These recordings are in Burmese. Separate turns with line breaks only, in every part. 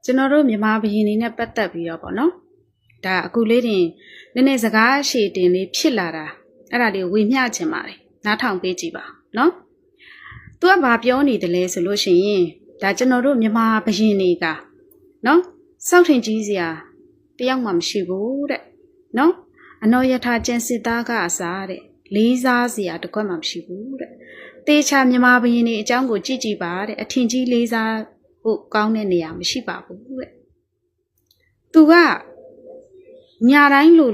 ကျွန်တော်တို့မြန်မာဘုရင်တွေနဲ့ပတ်သက်ပြီးတော့ပေါ့နော်ဒါအခုလေးတင်နည်းနည်းစကားရှည်တင်လေးဖြစ်လာတာအဲ့ဒါလေးဝေမျှချင်ပါတယ်နားထောင်ပေးကြည့်ပါနော်သူကဘာပြောနေတယ်လဲဆိုလို့ရှိရင်ဒါကျွန်တော်တို့မြန်မာဘုရင်တွေကနော်စောက်ထင်ကြီးစရာတယောက်မှမရှိဘူးတဲ့နော်အနော်ယထာကျန်စစ်သားကအစားတဲ့လေးစားစရာတကွက်မှမရှိဘူးတဲ့တေချာမြန်မာဘုရင်တွေအကြောင်းကိုကြည့်ကြည့်ပါတဲ့အထင်ကြီးလေးစားဖို့ကောင်းတဲ့နေရာမရှိပါဘူးတဲ့သူကညာတိုင်းလို့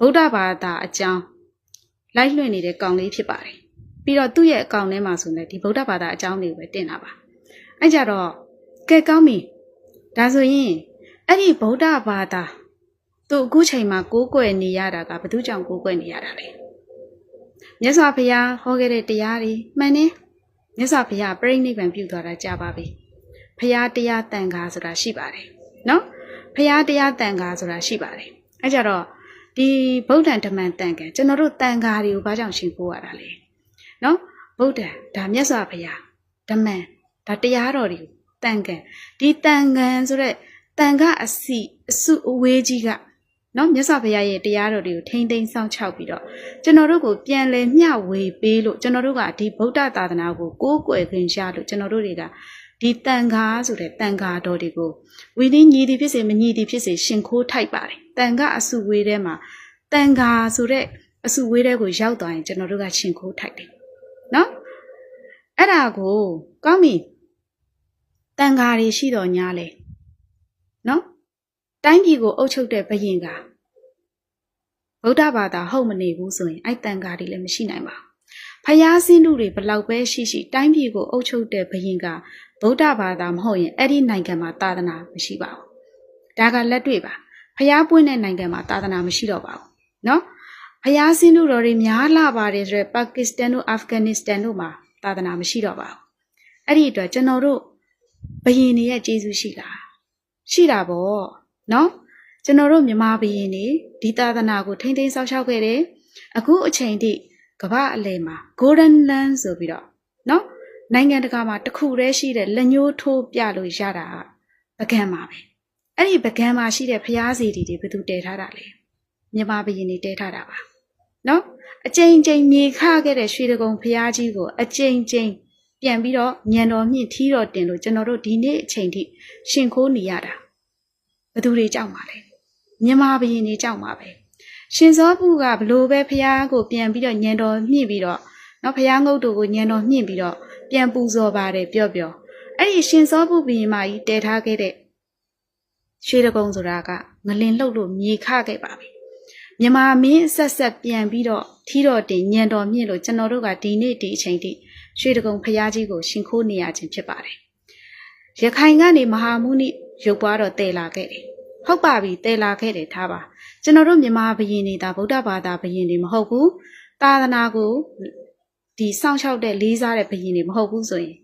ဗုဒ္ဓဘာသာအကြောင်းလိုက်လွှင့်နေတဲ့ကောင်လေးဖြစ်ပါတယ်ပြီးတော့သူ့ရဲ့အကောင့်ထဲမှာဆိုနေဒီဗုဒ္ဓဘာသာအကြောင်းတွေကိုပဲတင်တာပါအဲ့ကြတော့ကဲကောင်းပြီဒါဆိုရင်အဲ့ဒီဗုဒ္ဓဘာသာသူအခုချိန်မှာကိုးကွယ်နေရတာကဘယ်သူကြောင့်ကိုးကွယ်နေရတာလဲမြတ်စွာဘုရားဟောခဲ့တဲ့တရားတွေမှန်တယ်မြတ်စွာဘုရားပြိဋိနိဗ္ဗာန်ပြုသွားတာကြာပါပြီဘုရားတရားတန်ခါဆိုတာရှိပါတယ်နော်ဘုရားတရားတန်ခါဆိုတာရှိပါတယ်အဲ့ကြတော့ဒီဗုဒ္ဓံဓမ္မံတန်ခါကျွန်တော်တို့တန်ခါတွေကိုဘာကြောင့်ရှင်းဖို့ရတာလဲနော်ဗုဒ္ဓံဒါမြတ်စွာဘုရားဓမ္မံဒါတရားတော်တွေကိုတန်ခါဒီတန်ခါဆိုတဲ့တန်ခါအစုအဝေးကြီးကနော်မြတ်စွာဘုရားရဲ့တရားတော်တွေကိုထိမ့်သိမ်းစောင့်ချောက်ပြီးတော့ကျွန်တော်တို့ကိုပြန်လည်မျှဝေပေးလို့ကျွန်တော်တို့ကဒီဗုဒ္ဓသာသနာကိုကိုးကွယ်ခွင့်ရလို့ကျွန်တော်တို့တွေကဒီတန်ခါဆိုတဲ့တန်ခါတော်တွေကိုဝီနည်းညီသည်ဖြစ်စေမညီသည်ဖြစ်စေရှင်ခိုးထိုက်ပါတယ်တန်ခါအစုဝေးထဲမှာတန်ခါဆိုတဲ့အစုဝေးထဲကိုရောက်သွားရင်ကျွန်တော်တို့ကရှင်ခိုးထိုက်တယ်နော်အဲ့ဒါကိုကောင်းပြီတန်ခါတွေရှိတော်ညာလေနော်တိုင်းပြည်ကိုအုပ်ချုပ်တဲ့ဘုရင်ကဗုဒ္ဓဘာသာဟုတ်မနေဘူးဆိုရင်အဲ့တန်ခါတွေလည်းမရှိနိုင်ပါဘူးဖျားစင်းလူတွေဘလောက်ပဲရှိတိုင်းပြည်ကိုအုပ်ချုပ်တဲ့ဘုရင်ကဗုဒ္ဓဘာသာမဟုတ်ရင်အဲ့ဒီနိုင်ငံမှာသာသနာမရှိပါဘူးဒါကလက်တွေ့ပါဖျားပွင့်တဲ့နိုင်ငံမှာသာသနာမရှိတော့ပါဘူးနော်ဖျားစင်းလူတော်တွေများလာပါတယ်ဆိုရယ်ပါကစ္စတန်တို့အာဖဂန်နစ္စတန်တို့မှာသာသနာမရှိတော့ပါဘူးအဲ့ဒီအတွက်ကျွန်တော်တို့ဘုရင်တွေရဲ့ကျေးဇူးရှိတာပေါ့နော်ကျွန်တော်တို့မြန်မာဘုရင်တွေဒီသာသနာကိုထိမ့်သိမ်းဆောက်ရှောက်ခဲ့တယ်အခုအချိန်ထိကမ္ဘာအလယ်မှာ Golden Land ဆိုပြီးတော့နော်နိုင်ငံတကာမှာတခုတည်းရှိတဲ့လက်ညှိုးထိုးပြလို့ရတာပကံပါပဲအဲ့ဒီပကံမှာရှိတဲ့ဖျားစီတွေဘယ်သူတည်ထားတာလဲမြန်မာဘုရင်တွေတည်ထားတာပါနော်အကြိမ်ကြိမ်မြေခခဲ့တဲ့ရွှေတကုံဖျားကြီးကိုအကြိမ်ကြိမ်ပြန်ပြီးတော့ညံတော်မြင့်ထီးတော်တင်လို့ကျွန်တော်တို့ဒီနေ့အချိန်ထိရှင်ခိုးနေရတာဘသူတွေကြောက်ပါလဲမြန်မာဘုရင်တွေကြောက်ပါပဲရှင်စောပုကဘလို့ပဲဖျားကိုပြန်ပြီးတော့ညံတော်မြင့်ပြီးတော့နော်ဖျားငုတ်တို့ကိုညံတော်မြင့်ပြီးတော့ပြန်ပူဇော်ပါတယ်ပြောအဲ့ဒီရှင်စောပုဘုရင်မကြီးတည်ထားခဲ့တဲ့ရွှေတကုံဆိုတာကငလင်လှုပ်လို့မြေခခဲ့ပါပြီမြန်မာမင်းဆက်ပြန်ပြီးတော့ထီးတော်တင်ညံတော်မြင့်လို့ကျွန်တော်တို့ကဒီနေ့ဒီအချိန်ထိရွှေတကုံဖျားကြီးကိုရှင်ခိုးနေရခြင်းဖြစ်ပါတယ်ရခိုင်ကနေမဟာမုနိရုပ်ပွားတော်တည်လာခဲ့တယ်ဟုတ်ပါပြီတည်လာခဲ့တယ်ထားပါကျွန်တော်တို့မြန်မာဘုရင်တွေဒါဗုဒ္ဓဘာသာဘုရင်တွေမဟုတ်ဘူးသာသနာကိုဒီစောင့်ရှောက်တဲ့လေးစားတဲ့ဘုရင်တွေမဟုတ်ဘူးဆိုရင်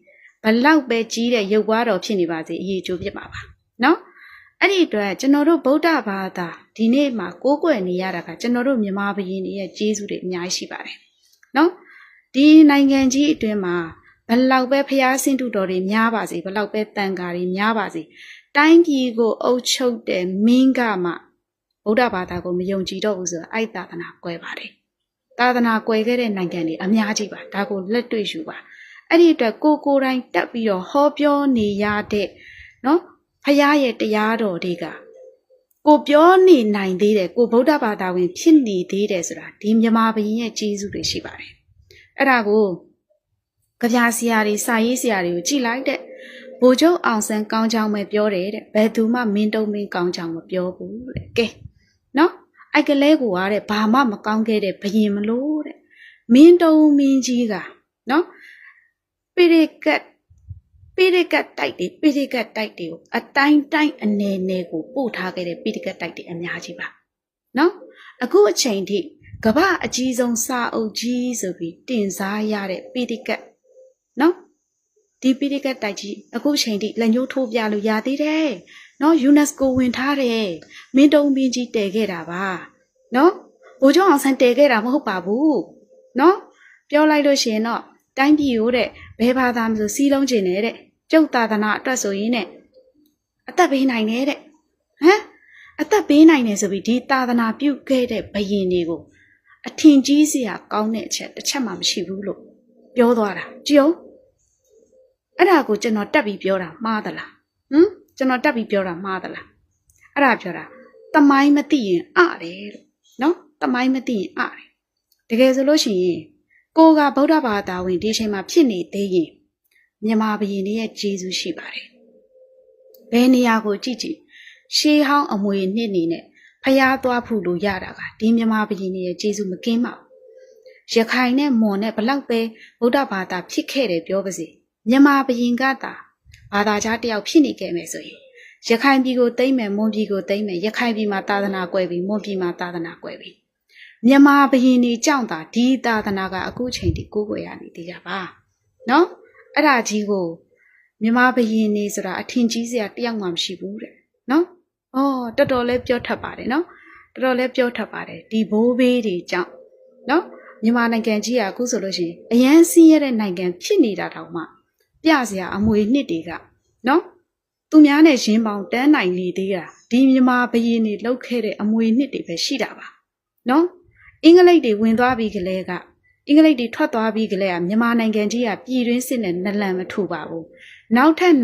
ဘလောက်ပဲကြီးတဲ့ရုပ်ပွားတော်ဖြစ်နေပါစေအရေးကြိုးဖြစ်ပါပါနော်အဲ့ဒီအတွက်ကျွန်တော်တို့ဗုဒ္ဓဘာသာဒီနေ့မှာကိုးကွယ်နေရတာကကျွန်တော်တို့မြန်မာဘုရင်တွေရဲ့ကျေးဇူးတွေအများကြီးရှိပါတယ်နော်ဒီနိုင်ငံကြီးအတွင်းမှာဘလောက်ပဲဖျားဆင်းတုတော်တွေများပါစေဘလောက်ပဲတန်ခါတွေများပါစေတိုင်းပြည်ကိုအုပ်ချုပ်တဲ့မင်းကမှဗုဒ္ဓဘာသာကိုမယုံကြည်တော့ဘူးဆိုတော့အဲ့သာသနာကွဲပါတယ်သာသနာကွဲခဲ့တဲ့နိုင်ငံတွေအများကြီးပါဒါကိုလက်တွေ့ယူပါအဲ့ဒီအတွက်ကိုယ်တိုင်တက်ပြီးတော့ဟောပြောနေရတဲ့နော်ဖျားရဲ့တရားတော်တွေကကိုပြောနေနိုင်သေးတယ်ကိုဗုဒ္ဓဘာသာဝင်ဖြစ်နေသေးတယ်ဆိုတာဒီမြန်မာဘုရင်ရဲ့ကျေးဇူးတွေရှိပါတယ်အဲ့ဒါကိုကြပြဆရာတွေစာရေးဆရာတွေကိုကြည်လိုက်တဲ့ဗိုလ်ချုပ်အောင်ဆန်းကောင်းချောင်းပဲပြောတယ်တဲ့ဘယ်သူမှမင်းတုံးမင်းကောင်းချောင်းမပြောဘူးတဲ့ကဲနော်အဲ့ကလေးကိုကတဲ့ဘာမှမကောင်းခဲ့တဲ့ဘယင်မလို့တဲ့မင်းတုံးမင်းကြီးကနော်ပိရိကတ်တိုက်တွေကိုအတိုင်းအနေနဲ့ကိုပို့ထားခဲ့တဲ့ပိရိကတ်တိုက်တွေအများကြီးပါနော်အခုအချိန်ထိကမ္ဘာအကြီးဆုံးစာအုပ်ကြီးဆိုပြီးတင်စားရတဲ့ပိရိကတ်နော်ဒီပိရိကတ်တိုက်ကြီးအခုအချိန်ထိလက်ညှိုးထိုးပြလို့ရသေးတယ်နော် UNESCO ဝင်ထားတယ်မင်းတုံးမင်းကြီးတည်ခဲ့တာပါနော်ဗိုလ်ချုပ်အောင်ဆန်းတည်ခဲ့တာမဟုတ်ပါဘူးနော်ပြောလိုက်လို့ရှိရင်တော့တိုင်းပြည်ကိုတဲ့ဘယ်ဘာသာမဆိုစီးလုံးကျင်နေတဲ့ကျုပ်သာသနာအတွက်ဆိုရင်နဲ့ အသက်ပေးနိုင်တယ်တဲ့ဟမ်အသက်ပေးနိုင်တယ်ဆိုပြီးဒီသာသနာပြုခဲ့တဲ့ဘယင်တွေကိုအထင်ကြီးစရာကောင်းတဲ့အချက်တစ်ချက်မှမရှိဘူးလို့ပြောသွားတာကြည့်အောင်အဲ့ဒါကိုကျွန်တော်တက်ပြီးပြောတာမှားသလားကျွန်တော်တက်ပြီးပြောတာမှားသလားအဲ့ဒါပြောတာတမိုင်းမသိရင်တယ်လို့နော်တမိုင်းမသိရင်တကယ်ဆိုလို့ရှိရင်ကိုကဗုဒ္ဓဘာသာဝင်ဒီချိန်မှာဖြစ်နေသေးရင်မြန်မာဘုရင်တွေရဲ့ဂျေဇုရှိပါတယ်ဘယ်နေရာကိုကြည့်ကြည့်ရှေးဟောင်းအမွေနှစ်နေနဲ့ဖျားသွားဖို့လို့ရတာကဒီမြန်မာဘုရင်တွေရဲ့ဂျေဇုမကင်းပါဘူးရခိုင်နဲ့မွန်နဲ့ဘလောက်ပဲဗုဒ္ဓဘာသာဖြစ်ခဲ့တယ်ပြောပါစေမြန်မာဘုရင်ကသာဘာသာကြားတယောက်ဖြစ်နေခဲ့မယ်ဆိုရင်ရခိုင်ပြည်ကိုသိမ်းမယ်မွန်ပြည်ကိုသိမ်းမယ်ရခိုင်ပြည်မှာသာသနာကွယ်ပြီးမွန်ပြည်မှာသာသနာကွယ်ပြီးမြန်မာဘုရင်တွေကြောင့်သာဒီသာသနာကအခုချိန်ထိကိုးကွယ်ရနေသေးတာပါနော်အဲ့ဒါကြီးကိုမြန်မာဘုရင်တွေဆိုတာအထင်ကြီးစရာတယောက်မှမရှိဘူးတဲ့နော်တော်တော်လေးပြောထပ်ပါတယ်နော်တော်တော်လေးပြောထပ်ပါတယ်ဒီဘိုးဘေးတွေကြောင့်နော်မြန်မာနိုင်ငံကြီးကအခုဆိုလို့ရှိရင်အရန်စင်းရတဲ့နိုင်ငံဖြစ်နေတာတောင်မှပြစရာအမွေနှစ်တွေကနော်သူများနဲ့ရင်းပေါင်းတန်းနိုင်လေသေးတာဒီမြန်မာဘုရင်တွေလှုပ်ခဲ့တဲ့အမွေနှစ်တွေပဲရှိတာပါနော်အင်္ဂလိပ်တွေဝင်သွားပြီးကလေးကအင်္ဂလိပ်တွေထွက်သွားပြီးကလေးကမြန်မာနိုင်ငံကြီးကပြည်တွင်းစစ်နဲ့နလန်မထူပါဘူးနောက်ထပ်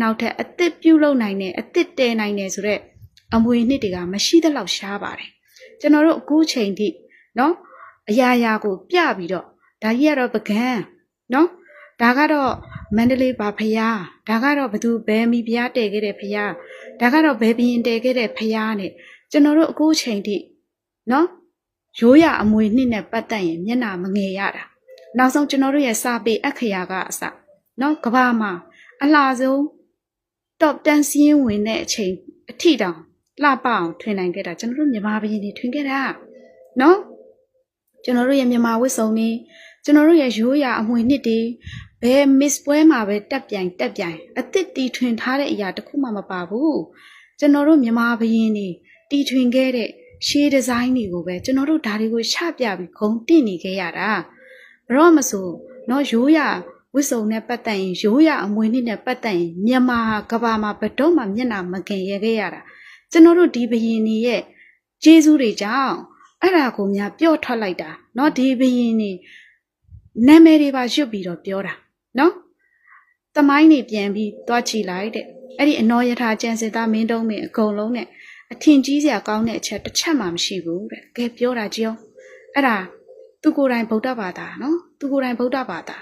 အသစ်ပြုတ်လုံနိုင်တယ်အသစ်တဲနိုင်တယ်ဆိုတော့အမွေနှစ်တွေကမရှိသလောက်ရှားပါတယ်ကျွန်တော်တို့အခုချိန်ထိနော်အရာရာကိုပြပြီးတော့ဒါကြီးကတော့ပကံနော်ဒါကတော့မန္တလေးပါဖယားဒါကတော့ဘသူဘဲမိဖယားတည်ခဲ့တဲ့ဖယားဒါကတော့ဘဲဘရင်တည်ခဲ့တဲ့ဖယားနဲ့ကျွန်တော်တို့အခုချိန်ထိနော်ရိုးရအမွေနှစ်နဲ့ပတ်သက်ရင်မျက်နှာမငယ်ရတာနောက်ဆုံးကျွန်တော်တို့ရဲ့စာပေအခရာကအစနော်ကဘာမှာအလှဆုံး top 10စီးရင်ဝင်တဲ့အချိန်အထိတောင်လှပအောင်ထွင်နိုင်ခဲ့တာကျွန်တော်တို့မြန်မာဘုရင်တွေထွင်ခဲ့တာနော်ကျွန်တော်တို့ရဲ့မြန်မာဝတ်စုံတွေကျွန်တော်တို့ရဲ့ရိုးရာအမွေနှစ်တွေဘယ် miss ပွဲမှာပဲတက်ပြိုင်အသစ်တီထွင်ထားတဲ့အရာတစ်ခုမှမပါဘူးကျွန်တော်တို့မြန်မာဘုရင်တွေတီထွင်ခဲ့တဲ့ရှေးဒီဇိုင်းတွေကိုပဲကျွန်တော်တို့ဒါတွေကိုချပြပြီးဂုံတင်နေခဲ့ရတာဘရော့မဆိုနော်ရိုးရာဝစ်စုံနဲ့ပတ်သက်ရင်ရိုးရာအမွေနှစ်နဲ့ပတ်သက်ရင်မြန်မာကဘာမှာဘတော့မှမျက်နှာမကင်ရခဲ့ရတာကျွန်တော်တို့ဒီဘရင်တွေရဲ့ဂျေဇုတွေကြောင့်အဲ့ဒါကိုများပြော့ထွက်လိုက်တာနော်ဒီဘရင်တွေနာမည်တွေပါရွတ်ပြီးတော့ပြောတာနော်သမိုင်းတွေပြန်ပြီးသွားချီလိုက်တဲ့အဲ့ဒီအနော်ယထာကျန်စစ်သားမင်းတုံးမင်းအကုန်လုံးနဲ့အထင်ကြီးစရာကောင်းတဲ့အချက်တစ်ချက်မှမရှိဘူးတဲ့ကဲပြောတာကြည့်အောင်အဲ့ဒါသူကိုယ်တိုင်ဗုဒ္ဓဘာသာနော်သူကိုယ်တိုင်ဗုဒ္ဓဘာသာ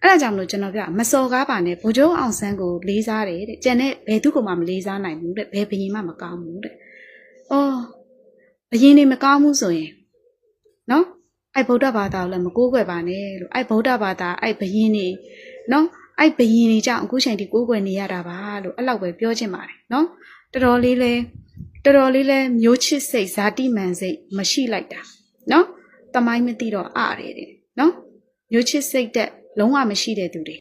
အဲ့ဒါကြောင့်မလို့ကျွန်တော်ပြမစော်ကားပါနဲ့ဗိုလ်ချုပ်အောင်ဆန်းကိုလေးစားတယ်တဲ့ကျန်တဲ့ဘယ်သူကမှမလေးစားနိုင်ဘူးတဲ့ဘယ်ဘရင်မှမကောင်းဘူးတဲ့ဘရင်တွေမကောင်းဘူးဆိုရင်နော်အဲ့ဗုဒ္ဓဘာသာကိုလည်းမကိုးကွယ်ပါနဲ့လို့အဲ့ဗုဒ္ဓဘာသာအဲ့ဘရင်တွေနော်အဲ့ဘရင်တွေကြောင့်အခုချိန်ထိကိုးကွယ်နေရတာပါလို့အဲ့လောက်ပဲပြောချင်ပါတယ်နော်တော်တော်လေးလဲမျိုးချစ်စိတ်ဇာတိမှန်စိတ်မရှိလိုက်တာနော်တမိုင်းမသိတော့တယ်တဲ့နော်မျိုးချစ်စိတ်တဲ့လုံးဝမရှိတဲ့သူတွေ